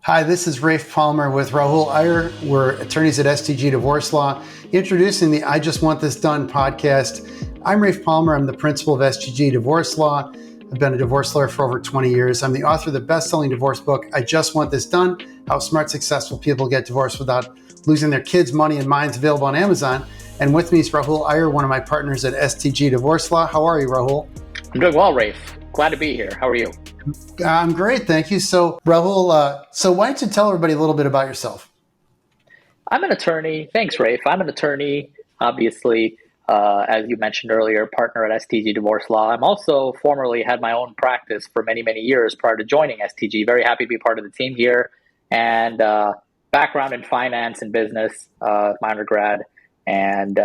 Hi, this is Raif Palmer with Rahul Iyer. We're attorneys at STG Divorce Law, introducing the I Just Want This Done podcast. I'm Raif Palmer. I'm the principal of STG Divorce Law. I've been a divorce lawyer for over 20 years. I'm the author of the best-selling divorce book, I Just Want This Done, How Smart, Successful People Get Divorced Without Losing Their Kids, Money, and Minds, available on Amazon. And with me is Rahul Iyer, one of my partners at STG Divorce Law. How are you, Rahul? I'm doing well, Raif. Glad to be here. How are you? I'm great, thank you. So, Rahul, so why don't you tell everybody a little bit about yourself? I'm an attorney. Thanks, Raif. I'm an attorney, obviously, as you mentioned earlier, partner at STG Divorce Law. I'm also formerly had my own practice for many, many years prior to joining STG. Very happy to be part of the team here. And background in finance and business, my undergrad, and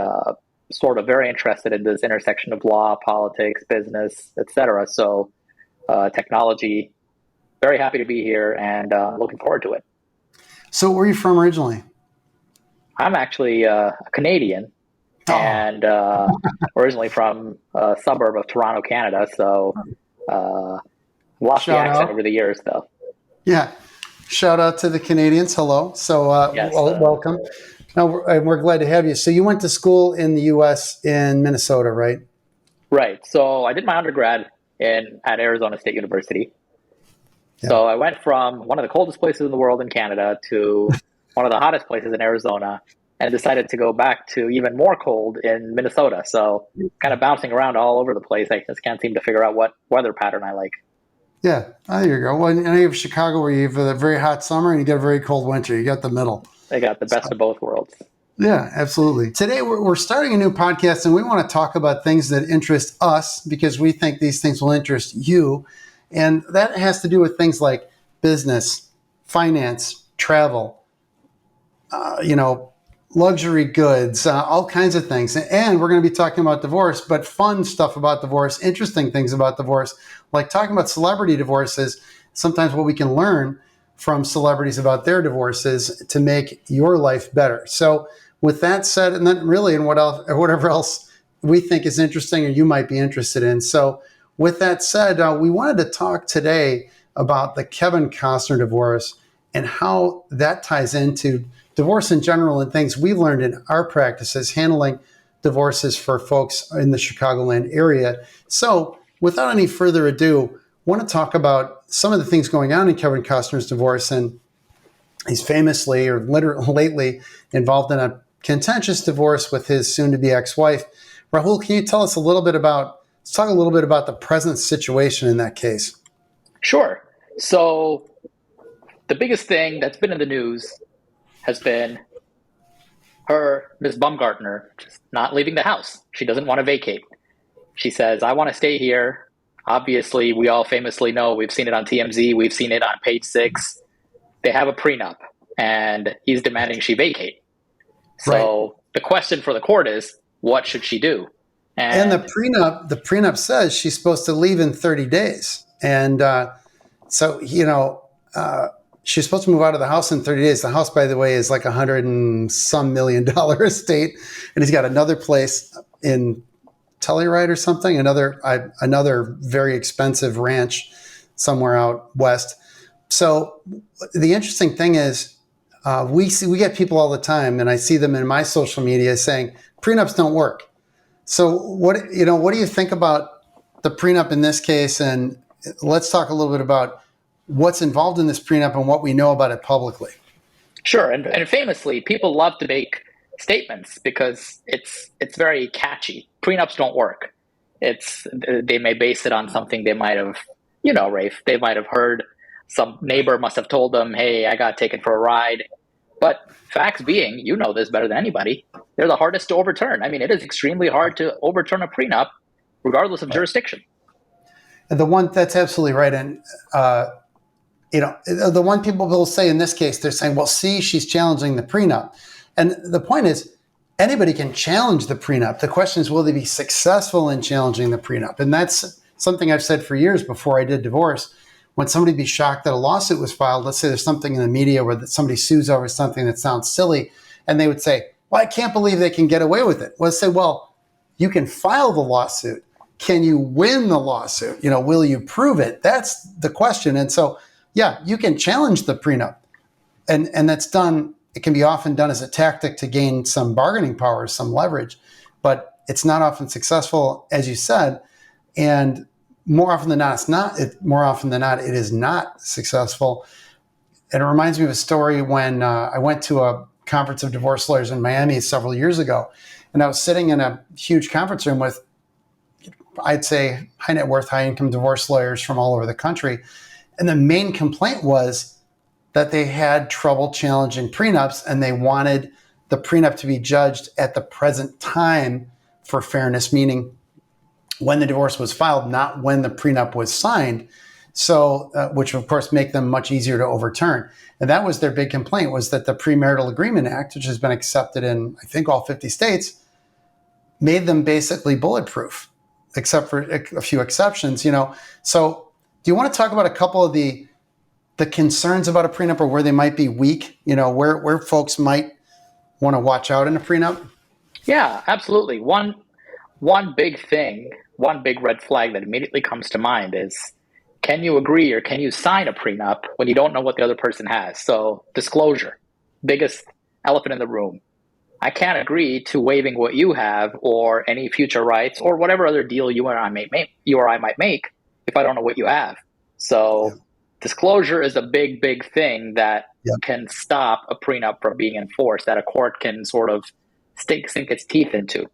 sort of very interested in this intersection of law, politics, business, etc. So technology. Very happy to be here and looking forward to it. So where are you from originally? I'm actually a Canadian and originally from a suburb of Toronto, Canada. So lost the accent over the years, though. Yeah. Shout out to the Canadians. Hello. So Yes, welcome. Now, we're glad to have you. So you went to school in the U.S. in Minnesota, right? Right. So I did my undergrad at Arizona State University. Yeah. So I went from one of the coldest places in the world in Canada to one of the hottest places in Arizona, and decided to go back to even more cold in Minnesota. So kind of bouncing around all over the place. I just can't seem to figure out what weather pattern I like. Yeah, there you go. Well, and you have Chicago where you have a very hot summer and you get a very cold winter. You got the middle. They got the best of both worlds. Yeah, absolutely. Today, we're starting a new podcast, and we want to talk about things that interest us because we think these things will interest you. And that has to do with things like business, finance, travel, luxury goods, all kinds of things. And we're going to be talking about divorce, but fun stuff about divorce, interesting things about divorce, like talking about celebrity divorces, sometimes what we can learn from celebrities about their divorces to make your life better. So with that said, and then really in whatever else we think is interesting or you might be interested in. So with that said, we wanted to talk today about the Kevin Costner divorce and how that ties into divorce in general and things we've learned in our practices handling divorces for folks in the Chicagoland area. So without any further ado, I want to talk about some of the things going on in Kevin Costner's divorce. And he's famously or lately involved in a contentious divorce with his soon-to-be ex-wife. Rahul, can you tell us let's talk a little bit about the present situation in that case. Sure. So the biggest thing that's been in the news has been Ms. Baumgartner, just not leaving the house. She doesn't want to vacate. She says, I want to stay here. Obviously, we all famously know, we've seen it on TMZ, we've seen it on Page 6. They have a prenup, and he's demanding she vacate. So The question for the court is, what should she do? And the prenup says she's supposed to leave in 30 days. And she's supposed to move out of the house in 30 days. The house, by the way, is like $100 and some million estate. And he's got another place in Telluride or something, another very expensive ranch somewhere out west. So the interesting thing is we get people all the time, and I see them in my social media saying prenups don't work. So what do you think about the prenup in this case? And let's talk a little bit about what's involved in this prenup and what we know about it publicly. Sure. And famously, people love to make statements because it's very catchy. Prenups don't work. They may base it on something they might have, Raif, they might have heard. Some neighbor must have told them, hey, I got taken for a ride. But facts being, you know this better than anybody, they're the hardest to overturn. I mean, it is extremely hard to overturn a prenup regardless of jurisdiction. That's absolutely right. And, the one people will say in this case, they're saying, well, see, she's challenging the prenup. And the point is, anybody can challenge the prenup. The question is, will they be successful in challenging the prenup? And that's something I've said for years before I did divorce. When somebody be shocked that a lawsuit was filed, let's say there's something in the media where somebody sues over something that sounds silly, and they would say, well, I can't believe they can get away with it. Well, say, well, you can file the lawsuit. Can you win the lawsuit? Will you prove it? That's the question. And so, yeah, you can challenge the prenup. and that's done. It can be often done as a tactic to gain some bargaining power, some leverage, but it's not often successful, as you said. And more often than not, it's not. More often than not, it is not successful. And it reminds me of a story when I went to a conference of divorce lawyers in Miami several years ago, and I was sitting in a huge conference room with, I'd say, high net worth, high income divorce lawyers from all over the country. And the main complaint was that they had trouble challenging prenups, and they wanted the prenup to be judged at the present time for fairness, meaning when the divorce was filed, not when the prenup was signed. So, which of course make them much easier to overturn. And that was their big complaint, was that the Premarital Agreement Act, which has been accepted in, I think, all 50 states, made them basically bulletproof, except for a few exceptions, So do you want to talk about a couple of the concerns about a prenup, or where they might be weak, where folks might want to watch out in a prenup? Yeah, absolutely. One big thing, one big red flag that immediately comes to mind is, can you agree or can you sign a prenup when you don't know what the other person has? So disclosure, biggest elephant in the room. I can't agree to waiving what you have or any future rights or whatever other deal you or I might make if I don't know what you have. So disclosure is a big, big thing that can stop a prenup from being enforced, that a court can sort of sink its teeth into.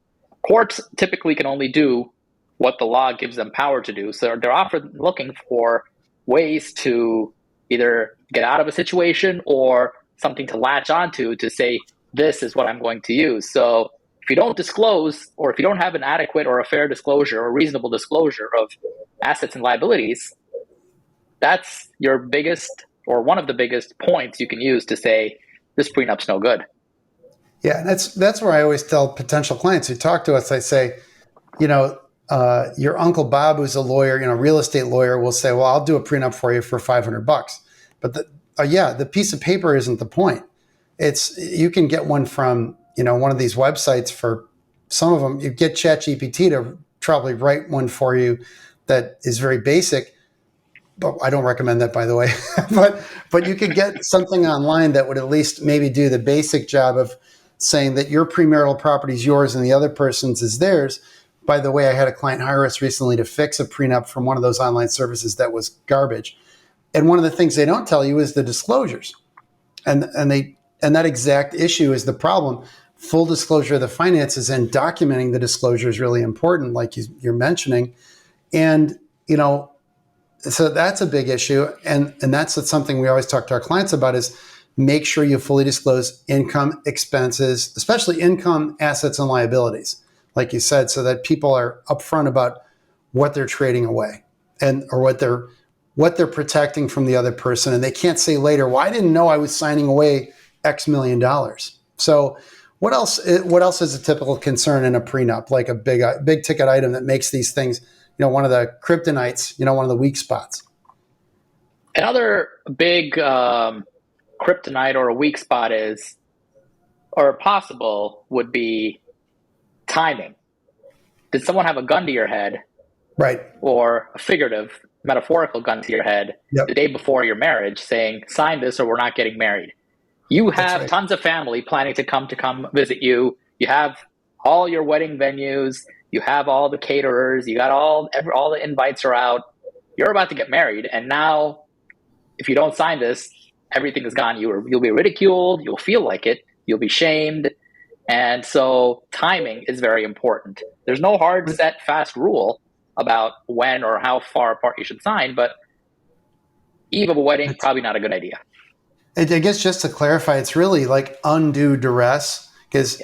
Courts typically can only do what the law gives them power to do. So they're often looking for ways to either get out of a situation or something to latch onto to say, this is what I'm going to use. So if you don't disclose, or if you don't have an adequate or a fair disclosure or reasonable disclosure of assets and liabilities, that's your biggest, or one of the biggest points you can use to say, this prenup's no good. Yeah, and that's where I always tell potential clients who talk to us, I say, your Uncle Bob, who's a lawyer, real estate lawyer, will say, well, I'll do a prenup for you for $500. But the piece of paper isn't the point. You can get one from, one of these websites. For some of them, you get ChatGPT to probably write one for you that is very basic. But I don't recommend that, by the way. but you could get something online that would at least maybe do the basic job of saying that your premarital property is yours and the other person's is theirs. By the way, I had a client hire us recently to fix a prenup from one of those online services that was garbage. And one of the things they don't tell you is the disclosures. And that exact issue is the problem. Full disclosure of the finances and documenting the disclosure is really important, like you're mentioning. And, so that's a big issue. And that's something we always talk to our clients about, is make sure you fully disclose income, expenses, especially income, assets, and liabilities, like you said, so that people are upfront about what they're trading away or what they're protecting from the other person. And they can't say later, well, I didn't know I was signing away X million dollars. So what else is a typical concern in a prenup, like a big ticket item that makes these things, one of the kryptonites, one of the weak spots? Another big kryptonite or a weak spot is, or possible, would be timing. Did someone have a gun to your head? Right. Or a figurative, metaphorical gun to your head the day before your marriage saying, sign this or we're not getting married. You have tons of family planning to come visit you. You have all your wedding venues. You have all the caterers. You got all the invites are out. You're about to get married. And now, if you don't sign this, everything is gone. You'll be ridiculed. You'll feel like it. You'll be shamed. And so timing is very important. There's no hard, set, fast rule about when or how far apart you should sign, but eve of a wedding, probably not a good idea. I guess just to clarify, it's really like undue duress, because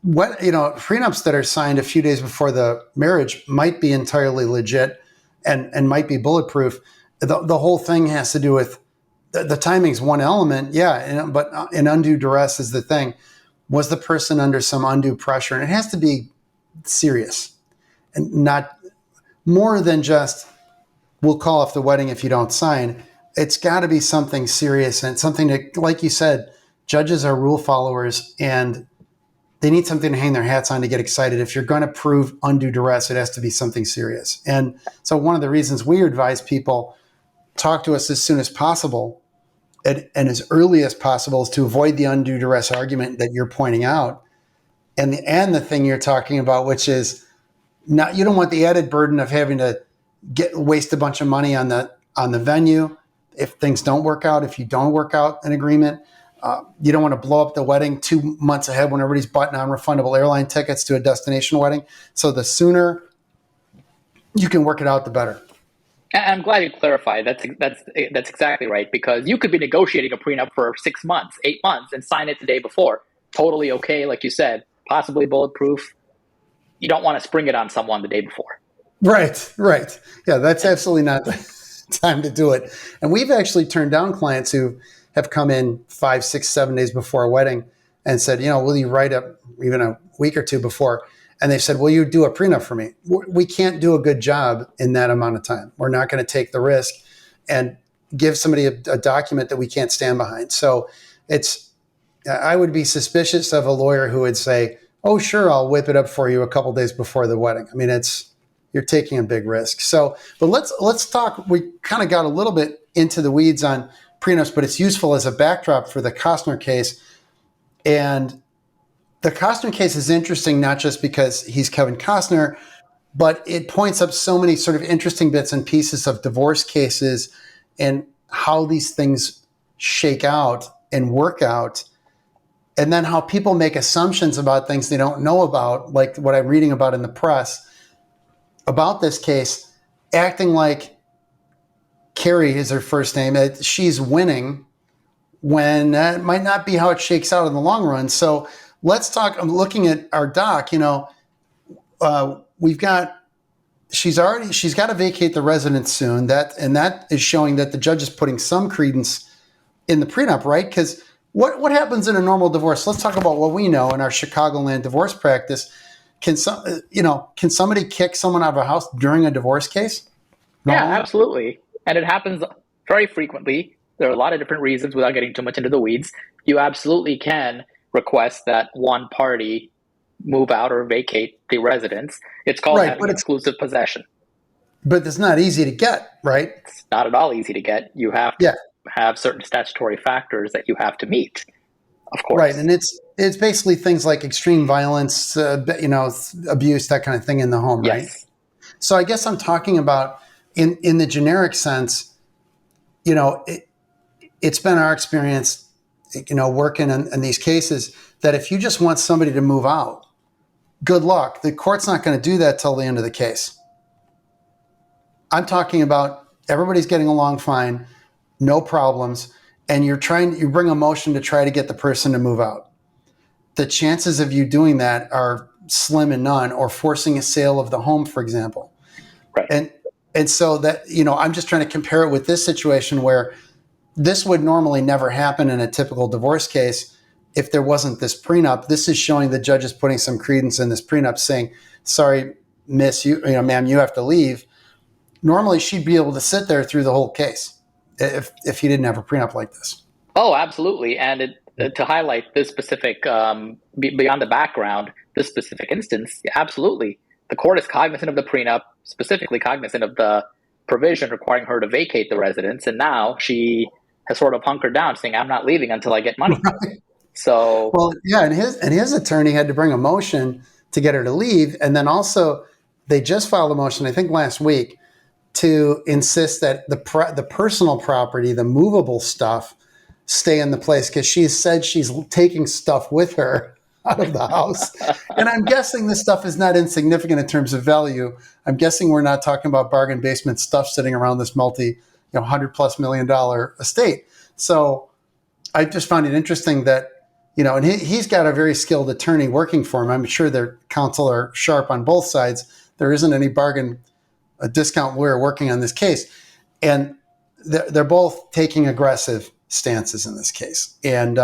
prenups that are signed a few days before the marriage might be entirely legit and might be bulletproof. The whole thing has to do with the timing's one element, but an undue duress is the thing. Was the person under some undue pressure? And it has to be serious and not more than just, we'll call off the wedding if you don't sign. It's got to be something serious and something that, like you said, judges are rule followers and they need something to hang their hats on to get excited. If you're going to prove undue duress, it has to be something serious. And so one of the reasons we advise people talk to us as soon as possible and as early as possible is to avoid the undue duress argument that you're pointing out. And the thing you're talking about, which is not, you don't want the added burden of having to waste a bunch of money on the venue if things don't work out, if you don't work out an agreement. You don't want to blow up the wedding 2 months ahead when everybody's bought non-refundable airline tickets to a destination wedding. So the sooner you can work it out, the better. I'm glad you clarified. That's exactly right, because you could be negotiating a prenup for 6 months, 8 months, and sign it the day before. Totally okay, like you said, possibly bulletproof. You don't want to spring it on someone the day before. Right. Yeah, that's absolutely not the time to do it. And we've actually turned down clients who have come in 5, 6, 7 days before a wedding and said, will you write up even a week or two before? And they said, will you do a prenup for me? We can't do a good job in that amount of time. We're not going to take the risk and give somebody a document that we can't stand behind. So I would be suspicious of a lawyer who would say, oh, sure, I'll whip it up for you a couple days before the wedding. I mean, you're taking a big risk. So, but let's talk. We kind of got a little bit into the weeds on prenups, but it's useful as a backdrop for the Costner case. And the Costner case is interesting, not just because he's Kevin Costner, but it points up so many sort of interesting bits and pieces of divorce cases and how these things shake out and work out. And then how people make assumptions about things they don't know about, like what I'm reading about in the press about this case, acting like Carrie is her first name, that she's winning when that might not be how it shakes out in the long run. So let's talk. I'm looking at our doc. She's got to vacate the residence soon. That is showing that the judge is putting some credence in the prenup, right? Because what happens in a normal divorce? Let's talk about what we know in our Chicagoland divorce practice. Can somebody kick someone out of a house during a divorce case? Yeah, absolutely. And it happens very frequently. There are a lot of different reasons without getting too much into the weeds. You absolutely can request that one party move out or vacate the residence. It's called having exclusive possession. But it's not easy to get, right? It's not at all easy to get. You have to have certain statutory factors that you have to meet, of course. Right, and it's basically things like extreme violence, abuse, that kind of thing in the home, right? Yes. So I guess I'm talking about in the generic sense, it's been our experience, working in these cases, that if you just want somebody to move out, good luck. The court's not going to do that till the end of the case. I'm talking about everybody's getting along fine, no problems, and you bring a motion to try to get the person to move out. The chances of you doing that are slim and none, or forcing a sale of the home, for example. Right. And so that, I'm just trying to compare it with this situation where this would normally never happen in a typical divorce case if there wasn't this prenup. This is showing the judge is putting some credence in this prenup, saying, sorry, miss, ma'am, you have to leave. Normally she'd be able to sit there through the whole case if he didn't have a prenup like this. Oh, absolutely. And to highlight this specific, beyond the background, this specific instance, absolutely. The court is cognizant of the prenup, specifically cognizant of the provision requiring her to vacate the residence. And now she has sort of hunkered down, saying, I'm not leaving until I get money. Right. So, well, yeah. And his attorney had to bring a motion to get her to leave. And then also they just filed a motion, I think last week, to insist that the personal property, the movable stuff, stay in the place, because she said she's taking stuff with her out of the house. And I'm guessing this stuff is not insignificant in terms of value. I'm guessing we're not talking about bargain basement stuff sitting around this $100+ million estate. So I just found it interesting that, and he's got a very skilled attorney working for him. I'm sure their counsel are sharp on both sides. There isn't any a discount lawyer working on this case. And they're both taking aggressive stances in this case. And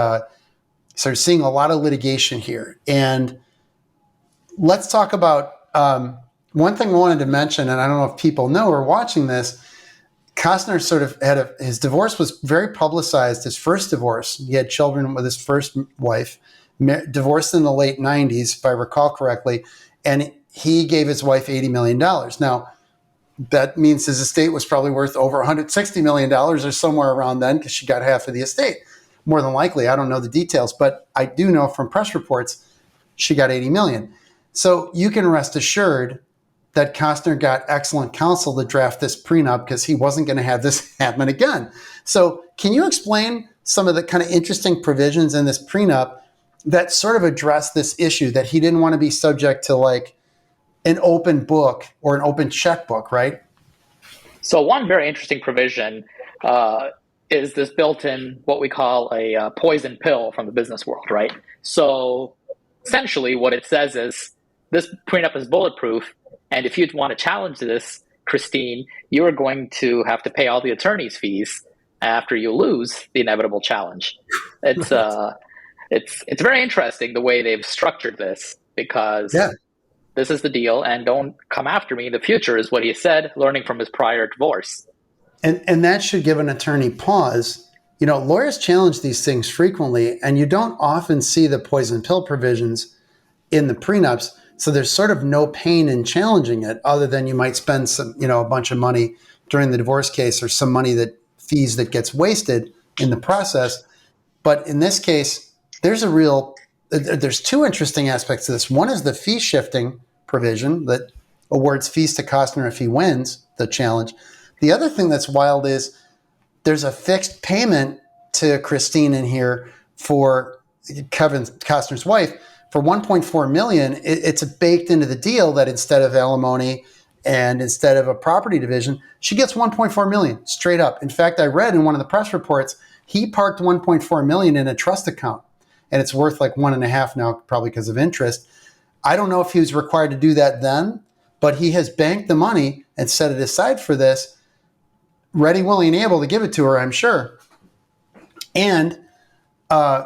so we're seeing a lot of litigation here. And let's talk about one thing I wanted to mention, and I don't know if people know or watching this. Costner sort of his divorce was very publicized, his first divorce. He had children with his first wife, divorced in the late 90s, if I recall correctly, and he gave his wife $80 million. Now, that means his estate was probably worth over $160 million or somewhere around then, because she got half of the estate. More than likely, I don't know the details, but I do know from press reports she got $80 million. So you can rest assured that Costner got excellent counsel to draft this prenup, because he wasn't going to have this happen again. So can you explain some of the kind of interesting provisions in this prenup that sort of address this issue, that he didn't want to be subject to like an open book or an open checkbook, right? So one very interesting provision is this built-in, what we call a poison pill from the business world, right? So essentially what it says is this prenup is bulletproof, and if you want to challenge this, Christine, you are going to have to pay all the attorney's fees after you lose the inevitable challenge. It's very interesting the way they've structured this, because this is the deal, and don't come after me in the future, is what he said, learning from his prior divorce. And that should give an attorney pause. You know, lawyers challenge these things frequently, and you don't often see the poison pill provisions in the prenups. So there's sort of no pain in challenging it, other than you might spend some, a bunch of money during the divorce case, or some money fees that gets wasted in the process. But in this case, there's two interesting aspects to this. One is the fee shifting provision that awards fees to Costner if he wins the challenge. The other thing that's wild is there's a fixed payment to Christine in here for Kevin Costner's wife for $1.4 million. It's baked into the deal that instead of alimony and instead of a property division, she gets $1.4 million straight up. In fact, I read in one of the press reports, he parked $1.4 million in a trust account, and it's worth like 1.5 now, probably because of interest. I don't know if he was required to do that then, but he has banked the money and set it aside for this, ready, willing, and able to give it to her, I'm sure. And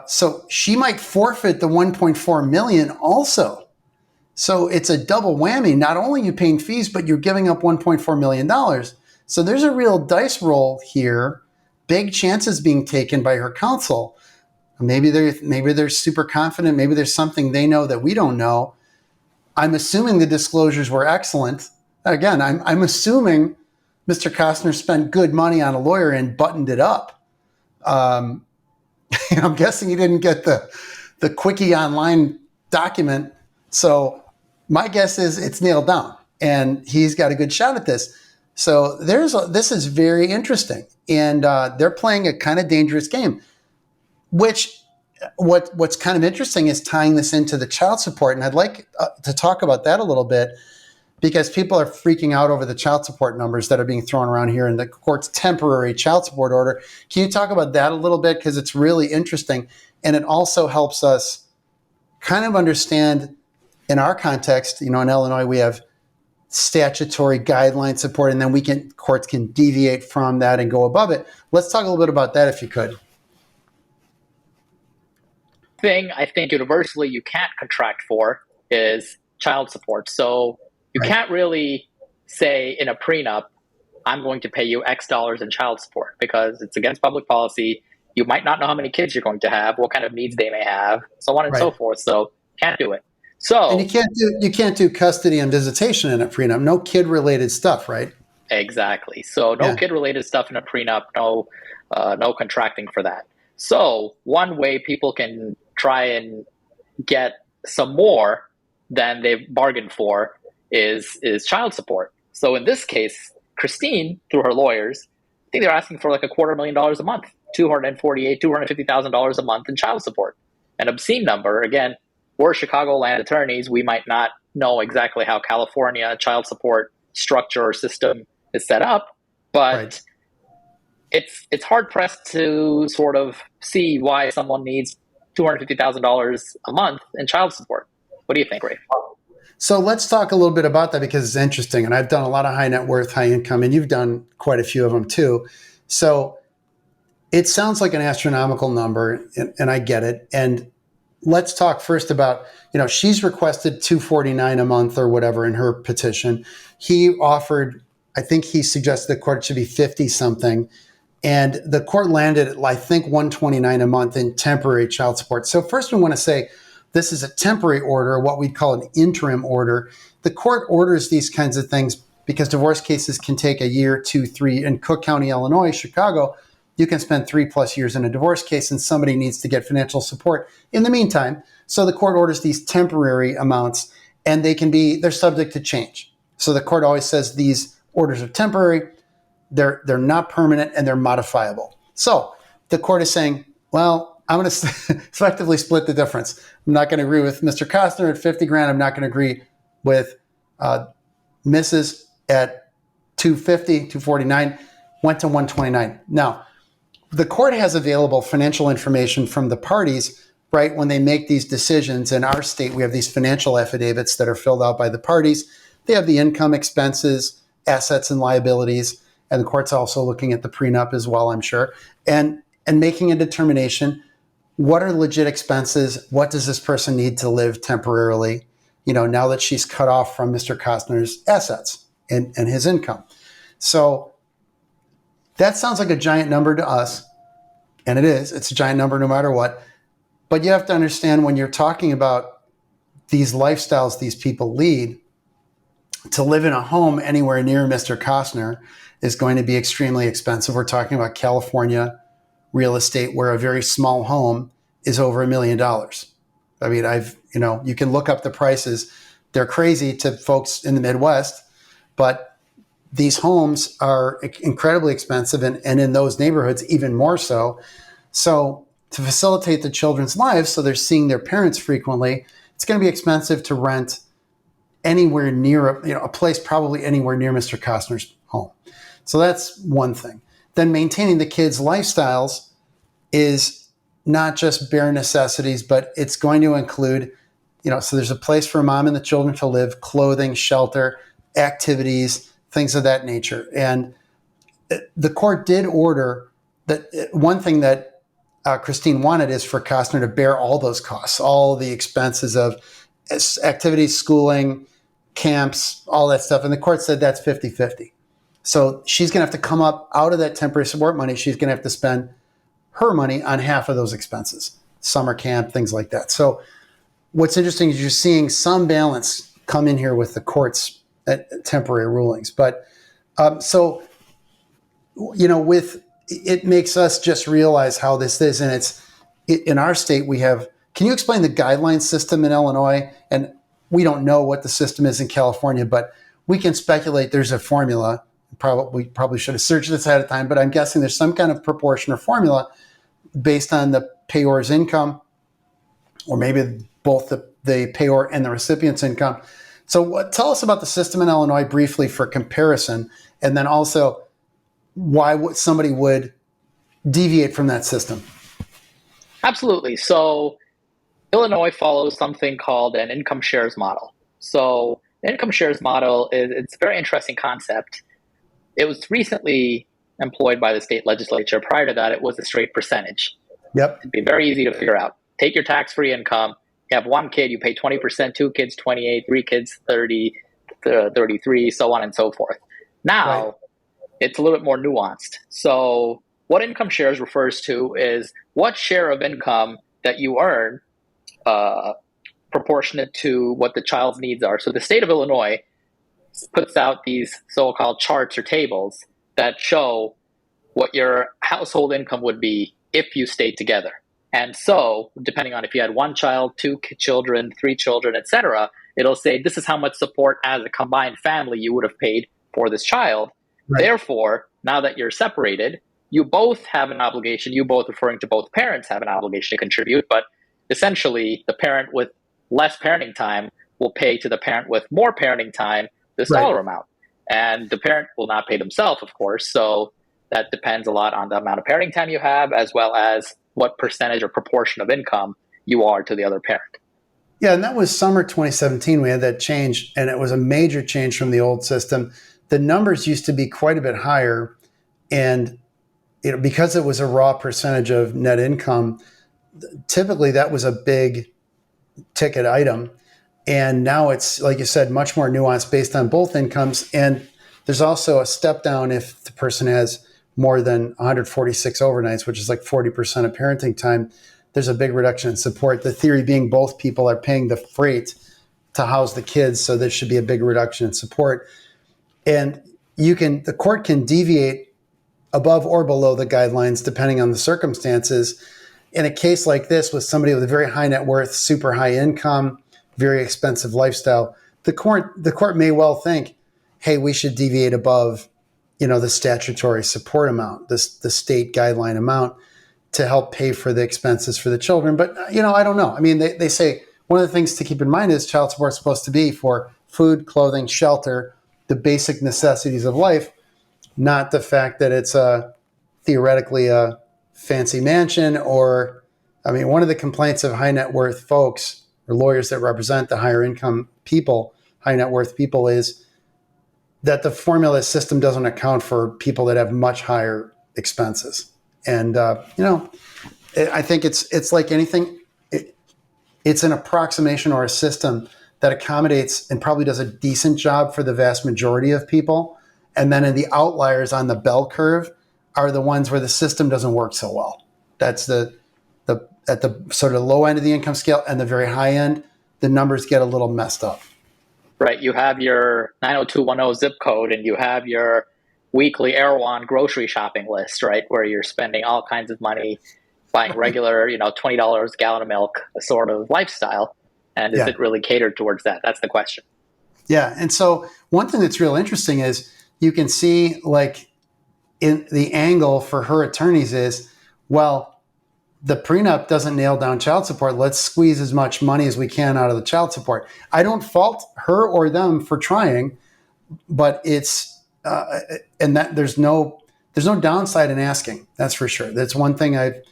so she might forfeit the $1.4 million also. So it's a double whammy. Not only are you paying fees, but you're giving up $1.4 million. So there's a real dice roll here, big chances being taken by her counsel. Maybe they're super confident. Maybe there's something they know that we don't know. I'm assuming the disclosures were excellent. Again, I'm assuming Mr. Costner spent good money on a lawyer and buttoned it up. I'm guessing he didn't get the quickie online document. So my guess is it's nailed down, and he's got a good shot at this. So this is very interesting, and they're playing a kind of dangerous game. What's kind of interesting is tying this into the child support, and I'd like to talk about that a little bit, because people are freaking out over the child support numbers that are being thrown around here in the court's temporary child support order. Can you talk about that a little bit? Because it's really interesting, and it also helps us kind of understand, in our context, in Illinois, we have statutory guideline support, and then courts can deviate from that and go above it. Let's talk a little bit about that, if you could. Thing I think universally you can't contract for is child support. So you can't really say in a prenup, I'm going to pay you X dollars in child support, because it's against public policy. You might not know how many kids you're going to have, what kind of needs they may have, so on and so forth. So can't do it. So and you can't do custody and visitation in a prenup. No kid related stuff, right? Exactly. So no kid related stuff in a prenup. No contracting for that. So one way people can try and get some more than they've bargained for is child support. So in this case, Christine, through her lawyers, I think they're asking for like $250,000 a month, $250,000 a month in child support. An obscene number. Again, we're Chicagoland attorneys. We might not know exactly how California child support structure or system is set up, but it's hard pressed to sort of see why someone needs $250,000 a month in child support. What do you think, Raif? So let's talk a little bit about that, because it's interesting. And I've done a lot of high net worth, high income, and you've done quite a few of them too. So it sounds like an astronomical number, and I get it. And let's talk first about, she's requested $249 a month or whatever in her petition. He offered, I think he suggested the court should be 50 something. And the court landed at, I think, $129 a month in temporary child support. So first we want to say this is a temporary order, what we'd call an interim order. The court orders these kinds of things because divorce cases can take a year, 2, 3. In Cook County, Illinois, Chicago, you can spend 3+ years in a divorce case, and somebody needs to get financial support in the meantime. So the court orders these temporary amounts, and they're subject to change. So the court always says these orders are temporary, they're not permanent, and they're modifiable. So the court is saying, well, I'm going to effectively split the difference. I'm not going to agree with Mr. Costner at 50 grand. I'm not going to agree with Mrs. at 250, 249, went to 129. Now, the court has available financial information from the parties, right, when they make these decisions. In our state, we have these financial affidavits that are filled out by the parties. They have the income, expenses, assets, and liabilities. And the court's also looking at the prenup as well, I'm sure, and making a determination. What are legit expenses? What does this person need to live temporarily, now that she's cut off from Mr. Costner's assets and his income? So that sounds like a giant number to us, and it is. It's a giant number no matter what. But you have to understand, when you're talking about these lifestyles these people lead, to live in a home anywhere near Mr. Costner is going to be extremely expensive. We're talking about California real estate, where a very small home is over $1 million. I mean, you can look up the prices. They're crazy to folks in the Midwest, but these homes are incredibly expensive, and in those neighborhoods, even more so. So to facilitate the children's lives, so they're seeing their parents frequently, it's going to be expensive to rent anywhere near a place, probably anywhere near Mr. Costner's home. So that's one thing. Then maintaining the kids' lifestyles is not just bare necessities, but it's going to include, so there's a place for mom and the children to live, clothing, shelter, activities, things of that nature. And the court did order that. One thing that Christine wanted is for Costner to bear all those costs, all the expenses of activities, schooling, camps, all that stuff. And the court said that's 50-50. So she's going to have to come up out of that temporary support money. She's going to have to spend her money on half of those expenses, summer camp, things like that. So what's interesting is you're seeing some balance come in here with the court's temporary rulings. But with it makes us just realize how this is. And in our state, we have, can you explain the guideline system in Illinois? And we don't know what the system is in California, but we can speculate there's a formula. We probably should have searched this ahead of time, but I'm guessing there's some kind of proportion or formula based on the payor's income, or maybe both the payor and the recipient's income. So tell us about the system in Illinois briefly for comparison, and then also why somebody would deviate from that system. Absolutely. So Illinois follows something called an income shares model. So the income shares model it's a very interesting concept. It was recently employed by the state legislature. Prior to that, it was a straight percentage. Yep. It'd be very easy to figure out. Take your tax-free income. You have one kid, you pay 20%, two kids, 28, three kids, 30, 33, so on and so forth. Now, right. It's a little bit more nuanced. So what income shares refers to is what share of income that you earn proportionate to what the child's needs are. So the state of Illinois puts out these so-called charts or tables that show what your household income would be if you stayed together. And so, depending on if you had one child, two children, three children, etc., it'll say this is how much support as a combined family you would have paid for this child. Right. Therefore, now that you're separated, you both have an obligation, you both referring to both parents have an obligation to contribute, but essentially the parent with less parenting time will pay to the parent with more parenting time this right. dollar amount. And the parent will not pay themselves, of course. So that depends a lot on the amount of parenting time you have, as well as what percentage or proportion of income you are to the other parent. Yeah, and that was summer 2017. We had that change, and it was a major change from the old system. The numbers used to be quite a bit higher, and because it was a raw percentage of net income, typically that was a big ticket item. And now it's, like you said, much more nuanced based on both incomes. And there's also a step down if the person has more than 146 overnights, which is like 40% of parenting time. There's a big reduction in support. The theory being both people are paying the freight to house the kids, so there should be a big reduction in support. And the court can deviate above or below the guidelines depending on the circumstances. In a case like this, with somebody with a very high net worth, super high income, very expensive lifestyle, the court may well think, hey, we should deviate above, the statutory support amount, the state guideline amount, to help pay for the expenses for the children. But, I don't know. I mean, they say one of the things to keep in mind is child support is supposed to be for food, clothing, shelter, the basic necessities of life, not the fact that it's theoretically a fancy mansion or, one of the complaints of high net worth folks or lawyers that represent the higher income people, high net worth people, is that the formula system doesn't account for people that have much higher expenses. And, I think it's like anything. It's an approximation or a system that accommodates and probably does a decent job for the vast majority of people. And then in the outliers on the bell curve are the ones where the system doesn't work so well. That's at the sort of low end of the income scale, and the very high end, the numbers get a little messed up. Right. You have your 90210 zip code, and you have your weekly Erewhon grocery shopping list, right, where you're spending all kinds of money buying regular, $20 a gallon of milk, a sort of lifestyle. And is it really catered towards that? That's the question. Yeah. And so one thing that's real interesting is you can see, like, in the angle for her attorneys is, well, the prenup doesn't nail down child support. Let's squeeze as much money as we can out of the child support. I don't fault her or them for trying, but it's and that there's no downside in asking. That's for sure. That's one thing if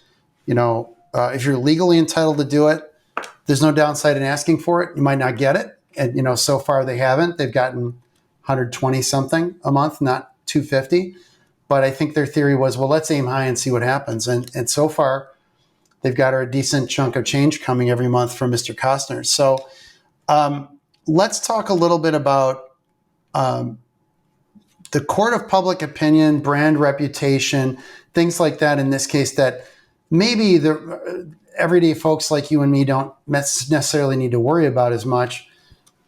you're legally entitled to do it, there's no downside in asking for it. You might not get it, and so far they haven't. They've gotten 120 something a month, not 250. But I think their theory was, well, let's aim high and see what happens. And so far, they've got her a decent chunk of change coming every month from Mr. Costner. So let's talk a little bit about the court of public opinion, brand reputation, things like that in this case that maybe the everyday folks like you and me don't necessarily need to worry about as much.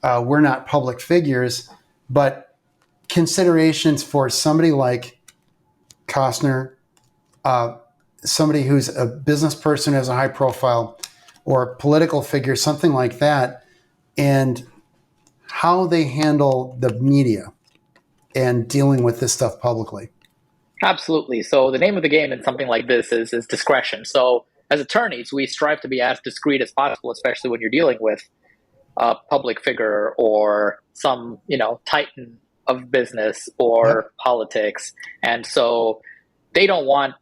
We're not public figures, but considerations for somebody like Costner, somebody who's a business person who has a high profile, or a political figure, something like that, and how they handle the media and dealing with this stuff publicly. Absolutely. So the name of the game in something like this is discretion. So as attorneys, we strive to be as discreet as possible, especially when you're dealing with a public figure or some, titan of business or politics. And so they don't want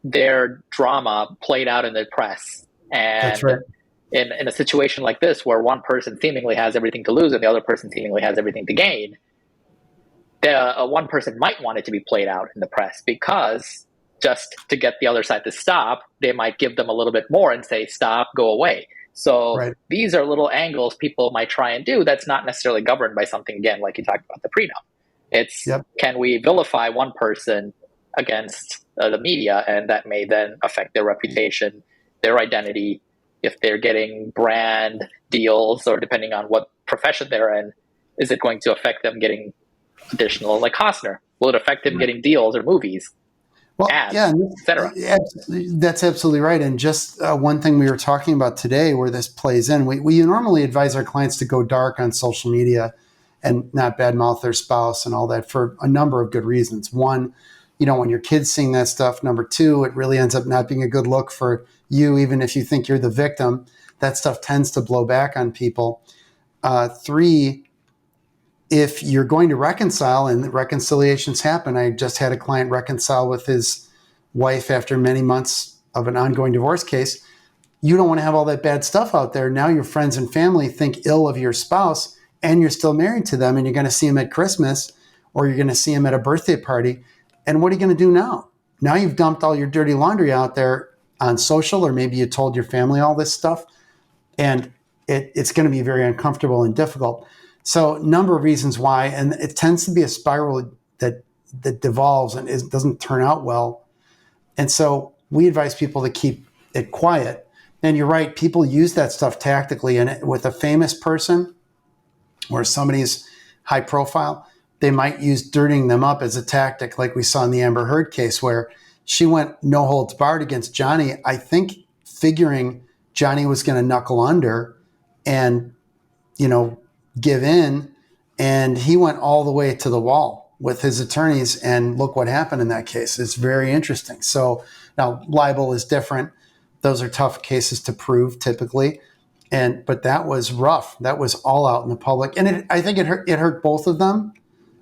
their drama played out in the press. And that's right. In a situation like this, where one person seemingly has everything to lose and the other person seemingly has everything to gain, one person might want it to be played out in the press, because just to get the other side to stop, they might give them a little bit more and say, stop, go away. So these are little angles people might try and do that's not necessarily governed by something, again, like you talked about the prenup. It's can we vilify one person against the media, and that may then affect their reputation, their identity, if they're getting brand deals, or depending on what profession they're in, is it going to affect them getting additional, like Costner? Will it affect him getting deals or movies? Well, ads, etc. That's absolutely right. And just one thing we were talking about today where this plays in, we normally advise our clients to go dark on social media and not badmouth their spouse and all that for a number of good reasons. One, when your kid's seeing that stuff. Number two, it really ends up not being a good look for you, even if you think you're the victim. That stuff tends to blow back on people. Three, if you're going to reconcile, and reconciliations happen. I just had a client reconcile with his wife after many months of an ongoing divorce case. You don't want to have all that bad stuff out there. Now your friends and family think ill of your spouse, and you're still married to them, and you're going to see him at Christmas, or you're going to see him at a birthday party. And what are you going to do now? Now you've dumped all your dirty laundry out there on social, or maybe you told your family all this stuff, and it's going to be very uncomfortable and difficult. So a number of reasons why, and it tends to be a spiral that devolves and doesn't turn out well. And so we advise people to keep it quiet. And you're right, people use that stuff tactically. And with a famous person or somebody's high profile, they might use dirtying them up as a tactic, like we saw in the Amber Heard case, where she went no holds barred against Johnny, I think figuring Johnny was going to knuckle under and, give in. And he went all the way to the wall with his attorneys. And look what happened in that case. It's very interesting. So now libel is different. Those are tough cases to prove typically. But that was rough. That was all out in the public. And I think it hurt both of them.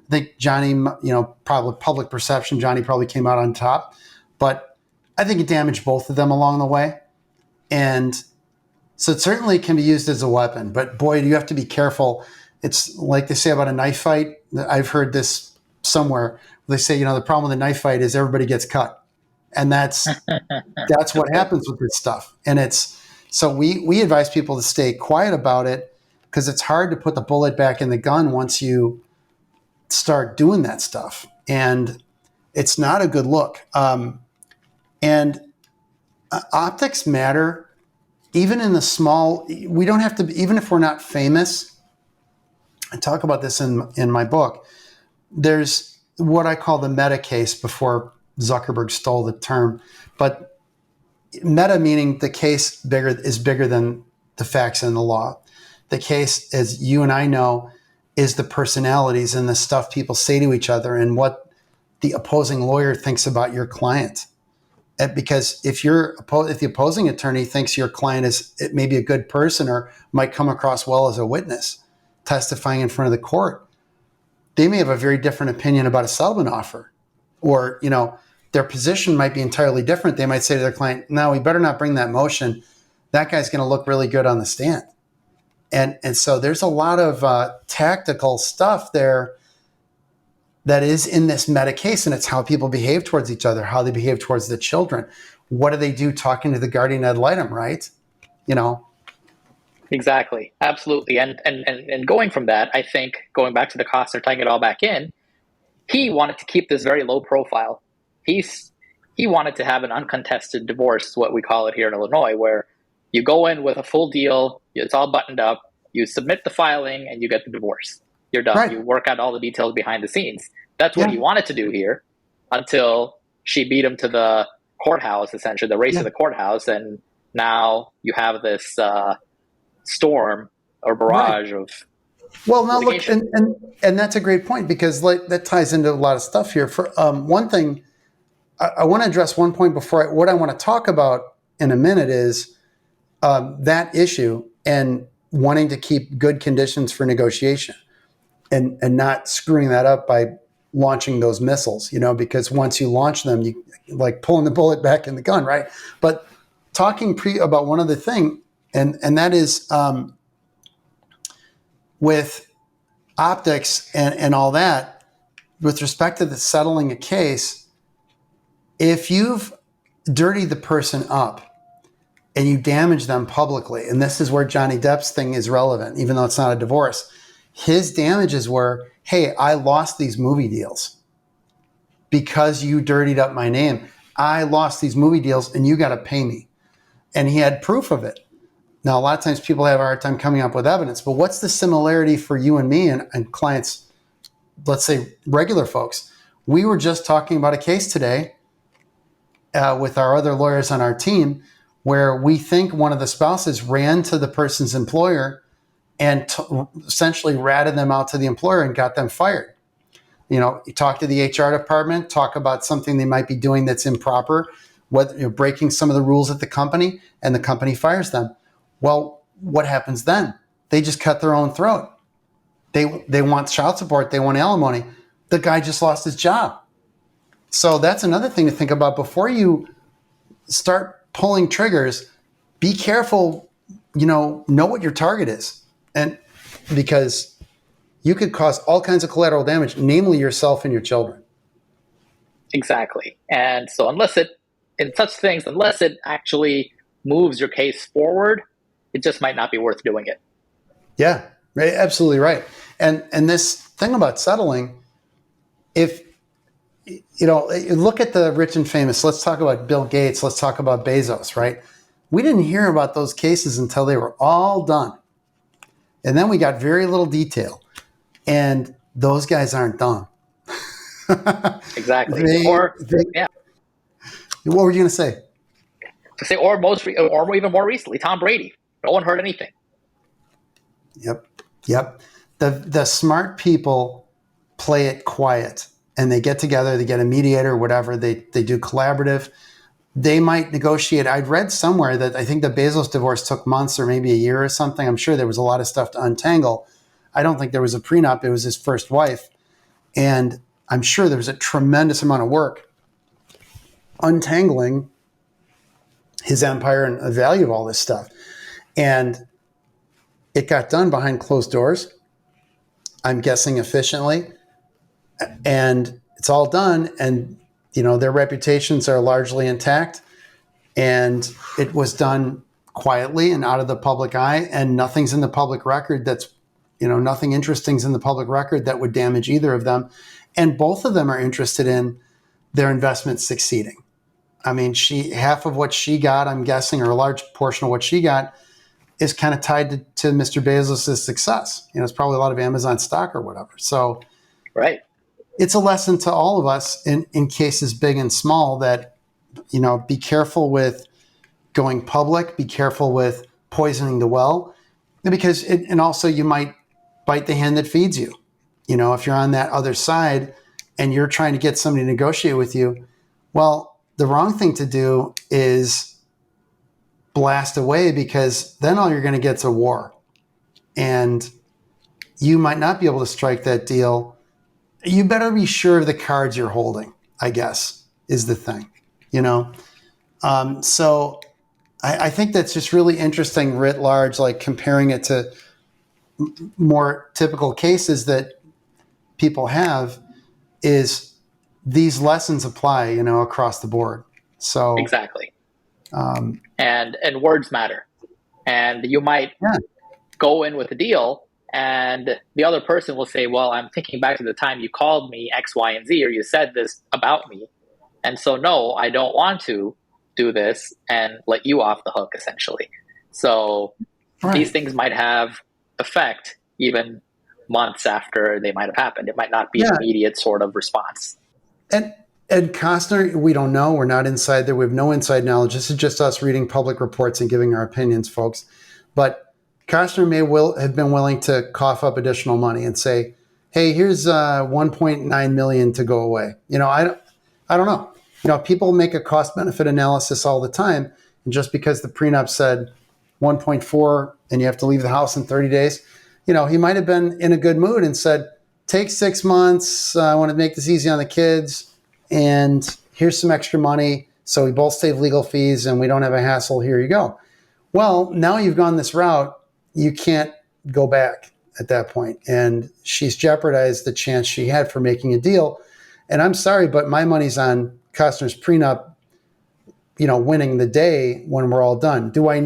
I think Johnny, probably public perception, Johnny probably came out on top. But I think it damaged both of them along the way. And so it certainly can be used as a weapon. But boy, do you have to be careful. It's like they say about a knife fight. I've heard this somewhere. They say, the problem with a knife fight is everybody gets cut. And that's what happens with this stuff. And so we advise people to stay quiet about it, because it's hard to put the bullet back in the gun once you start doing that stuff. And it's not a good look. And optics matter, even in the small. We don't have to, even if we're not famous. I talk about this in my book. There's what I call the meta case, before Zuckerberg stole the term. But meta meaning the case is bigger than the facts and the law. The case, as you and I know, is the personalities and the stuff people say to each other and what the opposing lawyer thinks about your client. Because if the opposing attorney thinks your client is maybe a good person or might come across well as a witness testifying in front of the court, they may have a very different opinion about a settlement offer. Or, their position might be entirely different. They might say to their client, no, we better not bring that motion. That guy's going to look really good on the stand. And so there's a lot of tactical stuff there that is in this meta case, and it's how people behave towards each other, how they behave towards the children. What do they do talking to the guardian ad litem, right? Exactly. Absolutely. And going from that, I think going back to the Costner, tying it all back in, he wanted to keep this very low profile. He wanted to have an uncontested divorce, what we call it here in Illinois, where you go in with a full deal, it's all buttoned up, you submit the filing, and you get the divorce. You're done. Right. You work out all the details behind the scenes. That's what he wanted to do here, until she beat him to the courthouse, essentially, the race to the courthouse. And now you have this storm or barrage of now look, and that's a great point, because that ties into a lot of stuff here. For one thing, I want to address one point before what I want to talk about in a minute is that issue and wanting to keep good conditions for negotiation and not screwing that up by launching those missiles, because once you launch them, you like pulling the bullet back in the gun, right? But talking about one other thing, and that is with optics and all that, with respect to the settling a case, if you've dirtied the person up and you damage them publicly, and this is where Johnny Depp's thing is relevant, even though it's not a divorce, his damages were, hey, I lost these movie deals because you dirtied up my name. I lost these movie deals and you got to pay me. And he had proof of it. Now, a lot of times people have a hard time coming up with evidence, but what's the similarity for you and me and clients, let's say regular folks? We were just talking about a case today with our other lawyers on our team where we think one of the spouses ran to the person's employer and essentially ratted them out to the employer and got them fired. You talk to the HR department, talk about something they might be doing that's improper, whether breaking some of the rules at the company, and the company fires them. Well, what happens then? They just cut their own throat. They want child support. They want alimony. The guy just lost his job. So that's another thing to think about before you start pulling triggers. Be careful, know what your target is. And because you could cause all kinds of collateral damage, namely yourself and your children. Exactly. And so unless it actually moves your case forward, it just might not be worth doing it. Yeah, right, absolutely right. And this thing about settling, if look at the rich and famous, let's talk about Bill Gates, let's talk about Bezos, right? We didn't hear about those cases until they were all done. And then we got very little detail. And those guys aren't dumb. Exactly. Yeah, What were you going to say? to say, or even more recently, Tom Brady. No one heard anything. Yep. The smart people play it quiet, and they get together, they get a mediator, whatever, they do collaborative. They might negotiate. I'd read somewhere that I think the Bezos divorce took months or maybe a year or something. I'm sure there was a lot of stuff to untangle. I don't think there was a prenup. It was his first wife. And I'm sure there was a tremendous amount of work untangling his empire and the value of all this stuff. And it got done behind closed doors, I'm guessing efficiently. And it's all done. And, their reputations are largely intact. And it was done quietly and out of the public eye. And nothing's in the public record nothing interesting's in the public record that would damage either of them. And both of them are interested in their investments succeeding. I mean, half of what she got, I'm guessing, or a large portion of what she got is kind of tied to Mr. Bezos' success. It's probably a lot of Amazon stock or whatever. So right. It's a lesson to all of us in cases big and small that, be careful with going public, be careful with poisoning the well, because and also you might bite the hand that feeds you. If you're on that other side and you're trying to get somebody to negotiate with you, well, the wrong thing to do is blast away, because then all you're going to get is a war. And you might not be able to strike that deal. You better be sure of the cards you're holding, I guess, is the thing, So I think that's just really interesting writ large, like comparing it to more typical cases that people have, is these lessons apply, across the board. So exactly. And words matter. And you might go in with a deal, and the other person will say, well, I'm thinking back to the time you called me X, Y, and Z, or you said this about me. And so, no, I don't want to do this, and let you off the hook, essentially. So these things might have effect even months after they might have happened. It might not be an immediate sort of response. And Costner, we don't know. We're not inside there. We have no inside knowledge. This is just us reading public reports and giving our opinions, folks. But Costner may have been willing to cough up additional money and say, hey, here's $1.9 million to go away. I don't know. People make a cost-benefit analysis all the time. And just because the prenup said 1.4 and you have to leave the house in 30 days, he might have been in a good mood and said, take 6 months. I want to make this easy on the kids. And here's some extra money. So we both save legal fees and we don't have a hassle. Here you go. Well, now you've gone this route. You can't go back at that point. And she's jeopardized the chance she had for making a deal. And I'm sorry, but my money's on Costner's prenup, winning the day when we're all done. Do I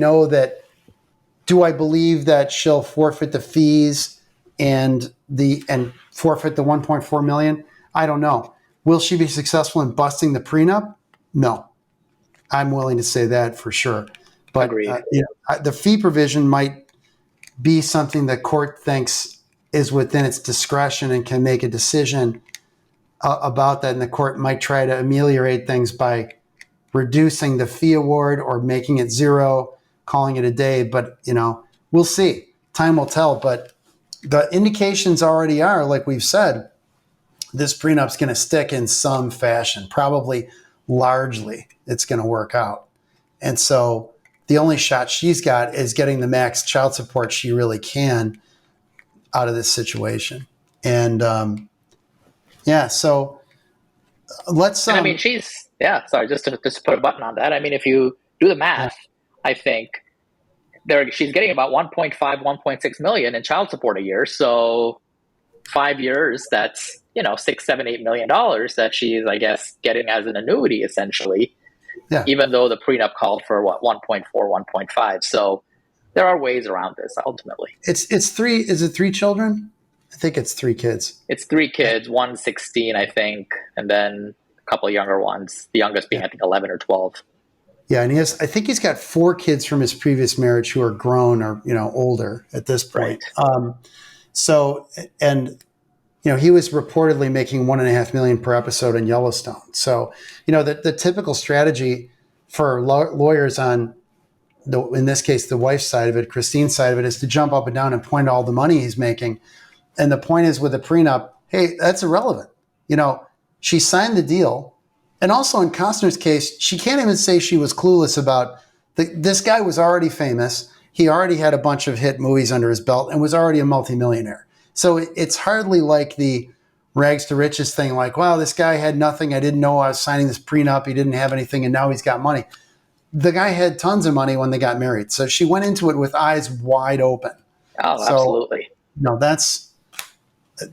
believe that she'll forfeit the fees and forfeit the 1.4 million? I don't know. Will she be successful in busting the prenup? No. I'm willing to say that for sure. But the fee provision might be something the court thinks is within its discretion and can make a decision about that. And the court might try to ameliorate things by reducing the fee award or making it zero, calling it a day. But, we'll see. Time will tell. But the indications already are, like we've said, this prenup's going to stick in some fashion. Probably largely it's going to work out. And so the only shot she's got is getting the max child support she really can out of this situation. And so let's. Sorry, just to put a button on that. I mean, if you do the math, I think she's getting about 1.5, 1.6 million in child support a year. So 5 years, that's $6, $7, $8 million that she's, I guess, getting as an annuity essentially. Yeah. Even though the prenup called for 1.4, 1.5. So there are ways around this ultimately. It's three. Is it 3 children? I think it's 3 kids. It's 3 kids, 1 16, I think, and then a couple of younger ones. The youngest being I think 11 or 12. Yeah, and I think he's got 4 kids from his previous marriage who are grown or older at this point. Right. So and he was reportedly making $1.5 million per episode in Yellowstone. So, the typical strategy for lawyers on in this case, the wife's side of it, Christine's side of it, is to jump up and down and point to all the money he's making. And the point is with a prenup, hey, that's irrelevant. She signed the deal. And also in Costner's case, she can't even say she was clueless about this guy was already famous. He already had a bunch of hit movies under his belt and was already a multimillionaire. So it's hardly like the rags to riches thing, like, wow, this guy had nothing. I didn't know I was signing this prenup. He didn't have anything, and now he's got money. The guy had tons of money when they got married. So she went into it with eyes wide open. Oh, so, absolutely.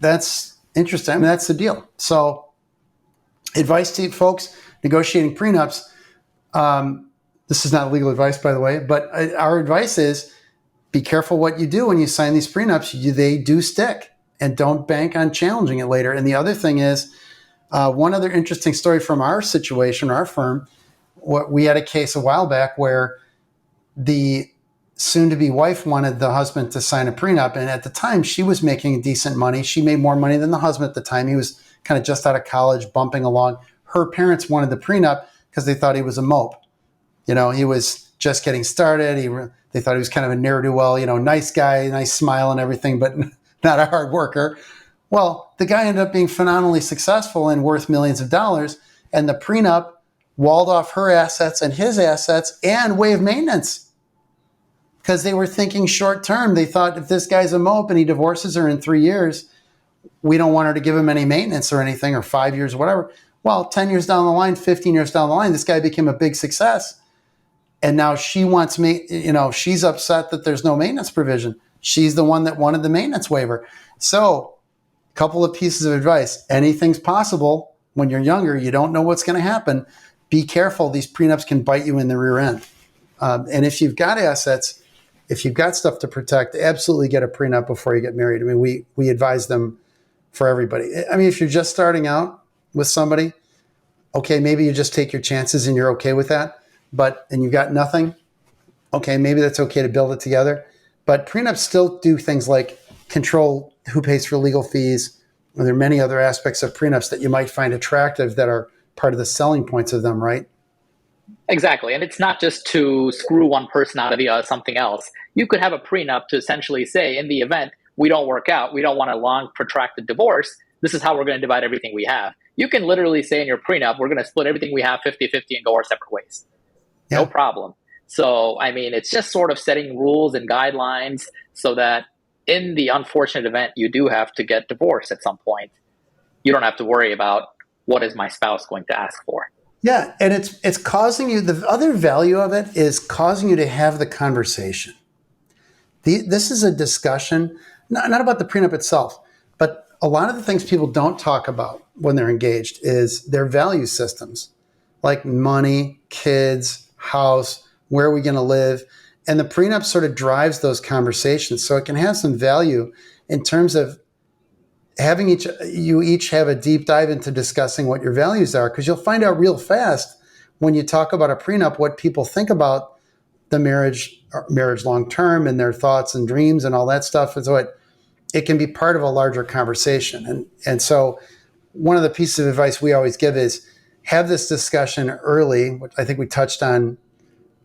That's interesting. I mean, that's the deal. So advice to folks negotiating prenups. This is not legal advice, by the way, but our advice is be careful what you do when you sign these prenups. They do stick, and don't bank on challenging it later. And the other thing is, one other interesting story from our situation, our firm, we had a case a while back where the soon-to-be wife wanted the husband to sign a prenup. And at the time, she was making decent money. She made more money than the husband at the time. He was kind of just out of college, bumping along. Her parents wanted the prenup because they thought he was a mope. He was just getting started. They thought he was kind of a ne'er-do-well, nice guy, nice smile and everything, but not a hard worker. Well, the guy ended up being phenomenally successful and worth millions of dollars. And the prenup walled off her assets and his assets and way of maintenance, because they were thinking short term. They thought, if this guy's a mope and he divorces her in 3 years, we don't want her to give him any maintenance or anything, or 5 years or whatever. Well, 10 years down the line, 15 years down the line, this guy became a big success. And now she wants me, she's upset that there's no maintenance provision. She's the one that wanted the maintenance waiver. So a couple of pieces of advice. Anything's possible when you're younger. You don't know what's going to happen. Be careful. These prenups can bite you in the rear end. And if you've got assets, if you've got stuff to protect, absolutely get a prenup before you get married. I mean, we advise them for everybody. I mean, if you're just starting out with somebody, okay, maybe you just take your chances and you're okay with that. And you've got nothing, okay, maybe that's okay to build it together. But prenups still do things like control who pays for legal fees. And there are many other aspects of prenups that you might find attractive that are part of the selling points of them, right? Exactly. And it's not just to screw one person out of something else. You could have a prenup to essentially say, in the event we don't work out, we don't want a long protracted divorce, this is how we're going to divide everything we have. You can literally say in your prenup, we're going to split everything we have 50-50 and go our separate ways. Yeah. No problem. So, I mean, it's just sort of setting rules and guidelines so that in the unfortunate event you do have to get divorced at some point, you don't have to worry about what is my spouse going to ask for. Yeah, and it's causing you, the other value of it is causing you to have the conversation. This is a discussion, not about the prenup itself, but a lot of the things people don't talk about when they're engaged is their value systems, like money, kids, house, where are we going to live? And the prenup sort of drives those conversations. So it can have some value in terms of having you each have a deep dive into discussing what your values are, because you'll find out real fast when you talk about a prenup what people think about the marriage long term and their thoughts and dreams and all that stuff. And so it can be part of a larger conversation. And so one of the pieces of advice we always give is have this discussion early, which I think we touched on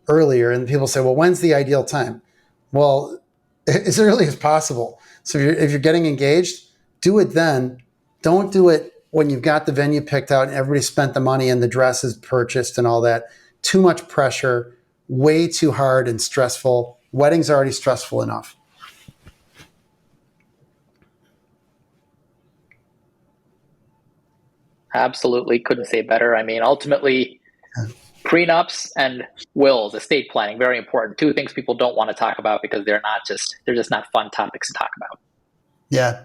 earlier. And people say, well, when's the ideal time? Well, as early as possible. So if you're getting engaged, do it then. Don't do it when you've got the venue picked out and everybody spent the money and the dress is purchased and all that. Too much pressure, way too hard and stressful. Weddings are already stressful enough. Absolutely. Couldn't say better. I mean, ultimately, prenups and wills, estate planning, very important. Two things people don't want to talk about because they're just not fun topics to talk about. Yeah.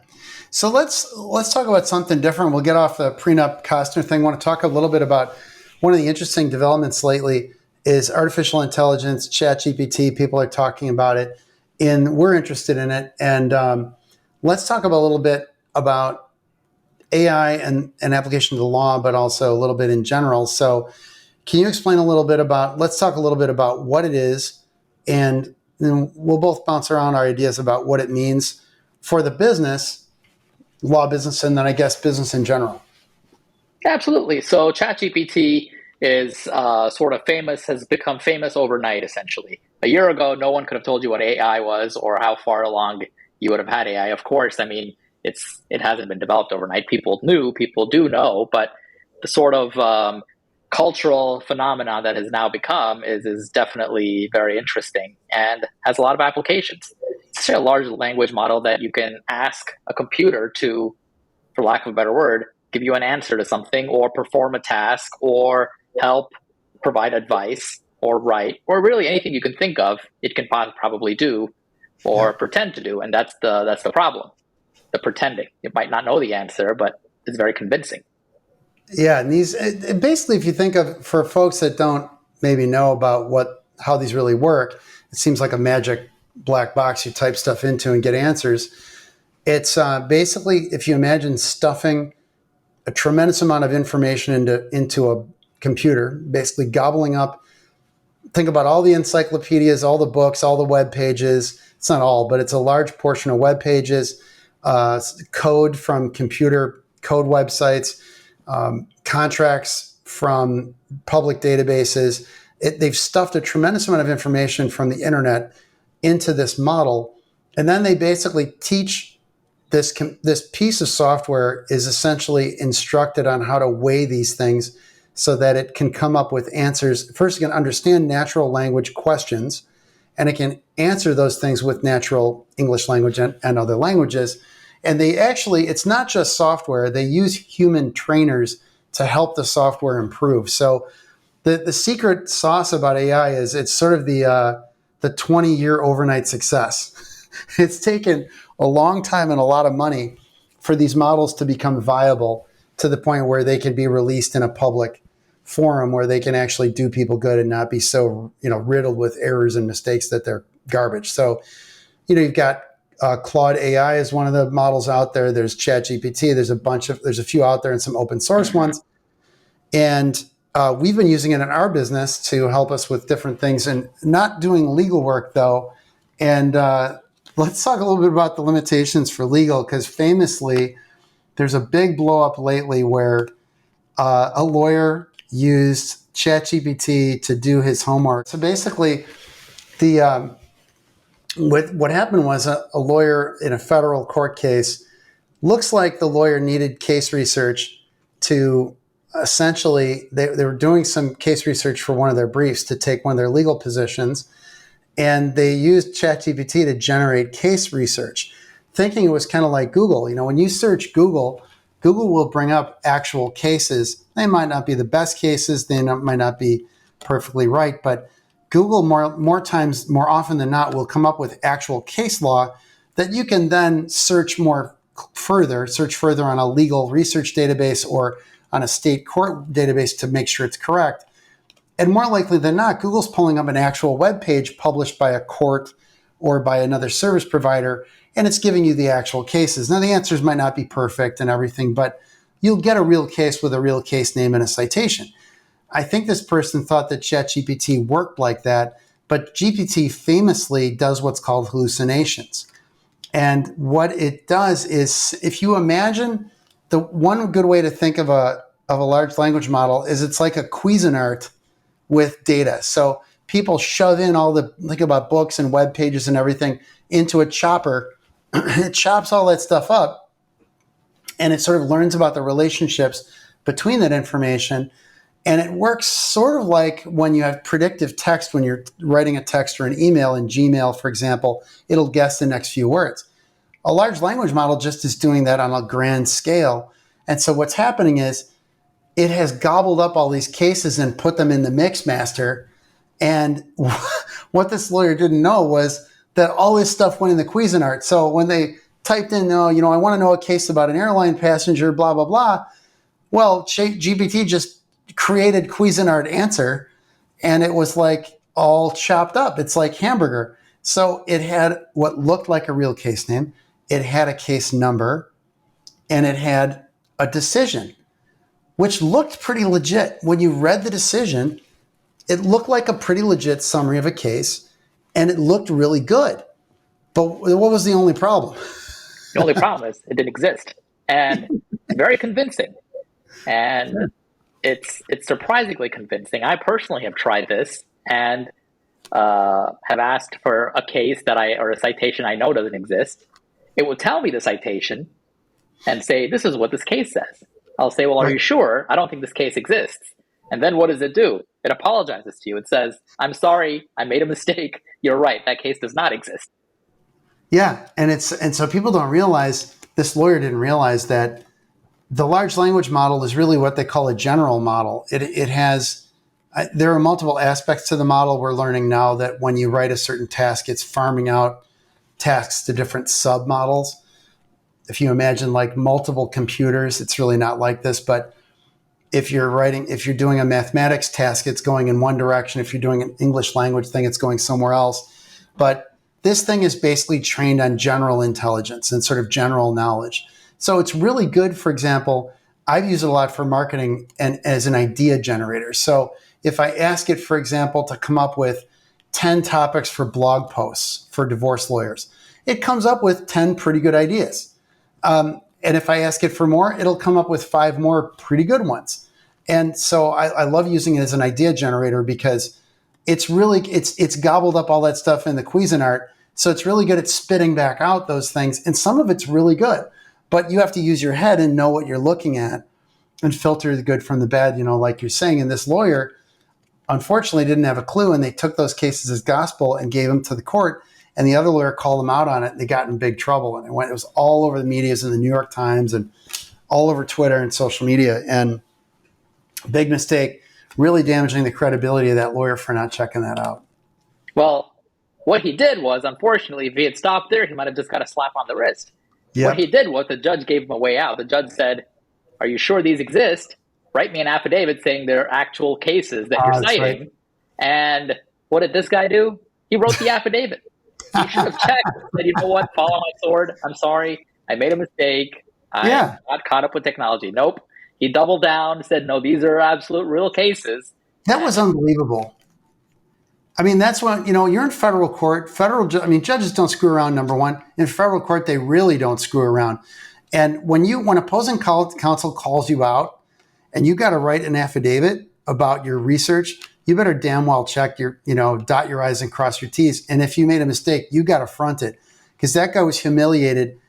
So let's talk about something different. We'll get off the prenup Costner thing. I want to talk a little bit about one of the interesting developments lately is artificial intelligence, ChatGPT. People are talking about it, and we're interested in it. And let's talk about a little bit about AI and application to the law, but also a little bit in general. So can you explain a little bit let's talk a little bit about what it is, and then we'll both bounce around our ideas about what it means for the business, law business and then I guess business in general? Absolutely. So ChatGPT is sort of famous, has become famous overnight, essentially. A year ago, no one could have told you what AI was or how far along you would have had AI. Of course, I mean, it hasn't been developed overnight. People knew, people do know, but the sort of cultural phenomena that has now become is definitely very interesting and has a lot of applications. It's a large language model that you can ask a computer to, for lack of a better word, give you an answer to something or perform a task or help provide advice or write or really anything you can think of, it can probably do or Yeah. pretend to do. And that's the problem. The pretending. It might not know the answer, but it's very convincing. Yeah, and basically, if you think of for folks that don't maybe know about how these really work, it seems like a magic black box you type stuff into and get answers. It's basically if you imagine stuffing a tremendous amount of information into a computer, basically gobbling up. Think about all the encyclopedias, all the books, all the web pages. It's not all, but it's a large portion of web pages, code from computer code websites, contracts from public databases. They've stuffed a tremendous amount of information from the internet into this model, and then they basically teach this piece of software is essentially instructed on how to weigh these things so that it can come up with answers. First, it can understand natural language questions, and it can answer those things with natural English language and other languages. And it's not just software. They use human trainers to help the software improve. So the secret sauce about AI is it's sort of the 20-year overnight success. It's taken a long time and a lot of money for these models to become viable to the point where they can be released in a public forum where they can actually do people good and not be so riddled with errors and mistakes that they're garbage. So you've got Claude AI is one of the models out there. There's ChatGPT. There's a few out there and some open source ones. And we've been using it in our business to help us with different things and not doing legal work though. And let's talk a little bit about the limitations for legal, because famously there's a big blow up lately where a lawyer used ChatGPT to do his homework. So basically, what happened was a lawyer in a federal court case, looks like the lawyer needed case research to essentially, they were doing some case research for one of their briefs to take one of their legal positions, and they used ChatGPT to generate case research, thinking it was kind of like Google. When you search Google, Google will bring up actual cases. They might not be the best cases. They might not be perfectly right, but Google more often than not will come up with actual case law that you can then search further on a legal research database or on a state court database to make sure it's correct. And more likely than not, Google's pulling up an actual web page published by a court or by another service provider, and it's giving you the actual cases. Now, the answers might not be perfect and everything, but you'll get a real case with a real case name and a citation. I think this person thought that ChatGPT worked like that, but GPT famously does what's called hallucinations. And what it does is, if you imagine, the one good way to think of a large language model is it's like a Cuisinart with data. So people shove in think about books and web pages and everything into a chopper. It chops all that stuff up, and it sort of learns about the relationships between that information. And it works sort of like when you have predictive text, when you're writing a text or an email in Gmail, for example, it'll guess the next few words. A large language model just is doing that on a grand scale. And so what's happening is it has gobbled up all these cases and put them in the Mixmaster. And what this lawyer didn't know was that all this stuff went in the Cuisinart. So when they typed in, I want to know a case about an airline passenger, blah, blah, blah. Well, GPT just created Cuisinart answer, and it was like all chopped up. It's like hamburger. So it had what looked like a real case name. It had a case number, and it had a decision, which looked pretty legit. When you read the decision, it looked like a pretty legit summary of a case, and it looked really good. But what was the only problem? The only problem is it didn't exist. and very convincing. And it's surprisingly convincing. I personally have tried this and have asked for a case or a citation I know doesn't exist. It will tell me the citation and say, this is what this case says. I'll say, well, are you sure? I don't think this case exists. And then what does it do? It apologizes to you. It says, I'm sorry, I made a mistake. You're right. That case does not exist. Yeah. And so people don't realize, this lawyer didn't realize that the large language model is really what they call a general model. It has, there are multiple aspects to the model. We're learning now that when you write a certain task, it's farming out tasks to different sub models. If you imagine like multiple computers, it's really not like this, but if you're doing a mathematics task, it's going in one direction. If you're doing an English language thing, it's going somewhere else. But this thing is basically trained on general intelligence and sort of general knowledge. So it's really good. For example, I've used it a lot for marketing and as an idea generator. So if I ask it, for example, to come up with 10 topics for blog posts for divorce lawyers, it comes up with 10 pretty good ideas. And if I ask it for more, it'll come up with 5 more pretty good ones. And so I love using it as an idea generator because it's gobbled up all that stuff in the Cuisinart. So it's really good at spitting back out those things. And some of it's really good, but you have to use your head and know what you're looking at and filter the good from the bad, like you're saying. And this lawyer, unfortunately, didn't have a clue. And they took those cases as gospel and gave them to the court. And the other lawyer called them out on it. And they got in big trouble. And it was all over the medias and the New York Times and all over Twitter and social media. And big mistake, really damaging the credibility of that lawyer for not checking that out. Well, what he did was, unfortunately, if he had stopped there, he might have just got a slap on the wrist. Yep. What he did was the judge gave him a way out. The judge said, are you sure these exist? Write me an affidavit saying they're actual cases that you're citing. Right. And what did this guy do? He wrote the affidavit. He should have checked and said, you know what, fall on my sword. I'm sorry. I made a mistake. I got caught up with technology. Nope. He doubled down, said, no, these are absolute real cases. That was unbelievable. I mean, that's when, you're in federal court. Judges don't screw around, number one. In federal court, they really don't screw around. And when opposing counsel calls you out and you got to write an affidavit about your research, you better damn well check dot your I's and cross your T's. And if you made a mistake, you got to front it, because that guy was humiliated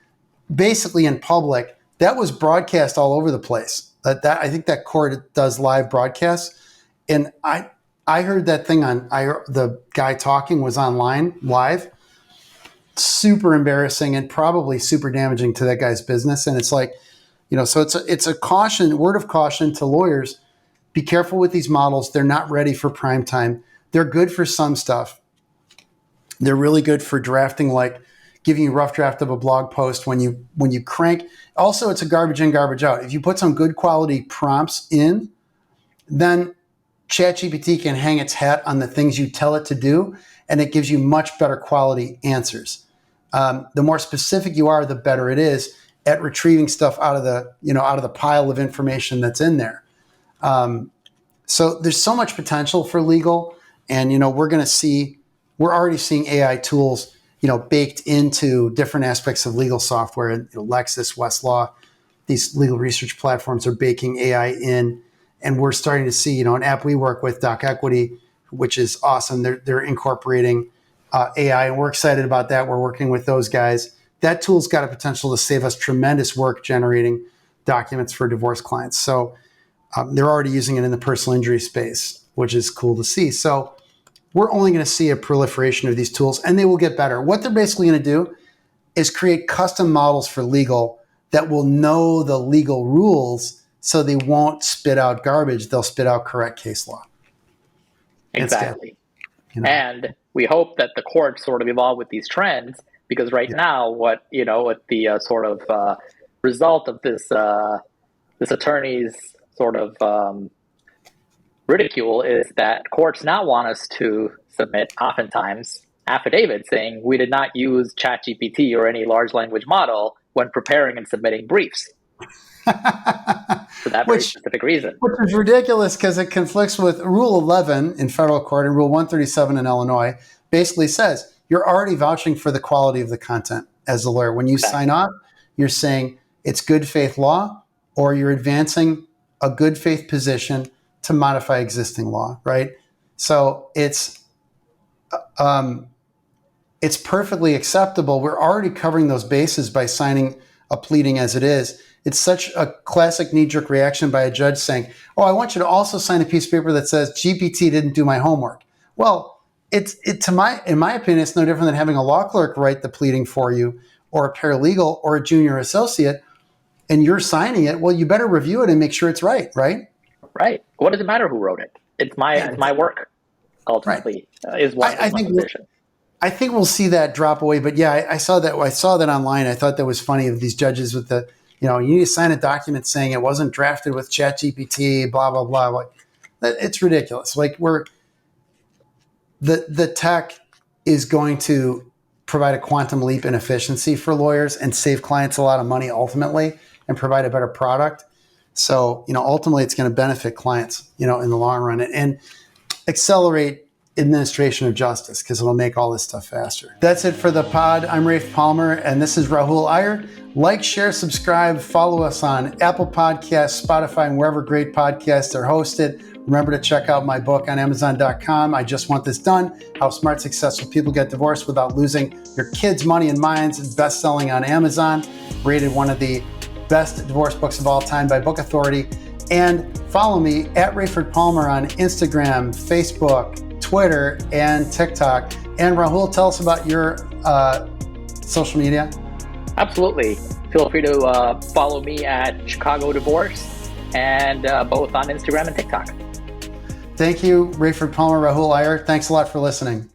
basically in public. That was broadcast all over the place. I think that court does live broadcasts. And I heard that thing the guy talking was online live. Super embarrassing and probably super damaging to that guy's business. And it's like, so it's a word of caution to lawyers. Be careful with these models. They're not ready for prime time. They're good for some stuff. They're really good for drafting, like giving you a rough draft of a blog post when you crank. Also, it's a garbage in, garbage out. If you put some good quality prompts in, then ChatGPT can hang its hat on the things you tell it to do, and it gives you much better quality answers. The more specific you are, the better it is at retrieving stuff out of the pile of information that's in there. So there's so much potential for legal, and we're already seeing AI tools baked into different aspects of legal software. And Lexis, Westlaw, these legal research platforms are baking AI in, and we're starting to see an app we work with, Doc Equity, which is awesome. They're incorporating AI, and we're excited about that. We're working with those guys. That tool's got a potential to save us tremendous work generating documents for divorce clients. So they're already using it in the personal injury space, which is cool to see. So we're only going to see a proliferation of these tools, and they will get better. What they're basically going to do is create custom models for legal that will know the legal rules, so they won't spit out garbage. They'll spit out correct case law. Exactly. And we hope that the courts sort of evolve with these trends, because right now, what the sort of result of this attorney's sort of ridicule is that courts now want us to submit, oftentimes, affidavits saying we did not use ChatGPT or any large language model when preparing and submitting briefs. For that very specific reason. Which is ridiculous, because it conflicts with Rule 11 in federal court and Rule 137 in Illinois. Basically says you're already vouching for the quality of the content as a lawyer. When you sign off, you're saying it's good faith law, or you're advancing a good faith position to modify existing law, right? So it's perfectly acceptable. We're already covering those bases by signing a pleading as it is. It's such a classic knee-jerk reaction by a judge saying, oh, I want you to also sign a piece of paper that says GPT didn't do my homework. Well, in my opinion, it's no different than having a law clerk write the pleading for you, or a paralegal, or a junior associate, and you're signing it. Well, you better review it and make sure it's right, right? Right. What does it matter who wrote it? It's my work, ultimately, right. Is my position. I think we'll see that drop away. But yeah, I saw that online. I thought that was funny, of these judges with the, you need to sign a document saying it wasn't drafted with ChatGPT, blah, blah, blah. Like, it's ridiculous. Like, the tech is going to provide a quantum leap in efficiency for lawyers and save clients a lot of money ultimately, and provide a better product. So, ultimately it's going to benefit clients, in the long run, and accelerate administration of justice, because it'll make all this stuff faster. That's it for the pod. I'm Raif Palmer, and this is Rahul Iyer. Like, share, subscribe, follow us on Apple Podcasts, Spotify, and wherever great podcasts are hosted. Remember to check out my book on Amazon.com. I Just Want This Done: How Smart, Successful People Get Divorced Without Losing Your Kids' Money and Minds. Best-selling on Amazon. Rated one of the best divorce books of all time by Book Authority. And follow me at Rayford Palmer on Instagram, Facebook, Twitter, and TikTok. And Rahul, tell us about your social media. Absolutely. Feel free to follow me at Chicago Divorce, and both on Instagram and TikTok. Thank you, Rayford Palmer, Rahul Iyer. Thanks a lot for listening.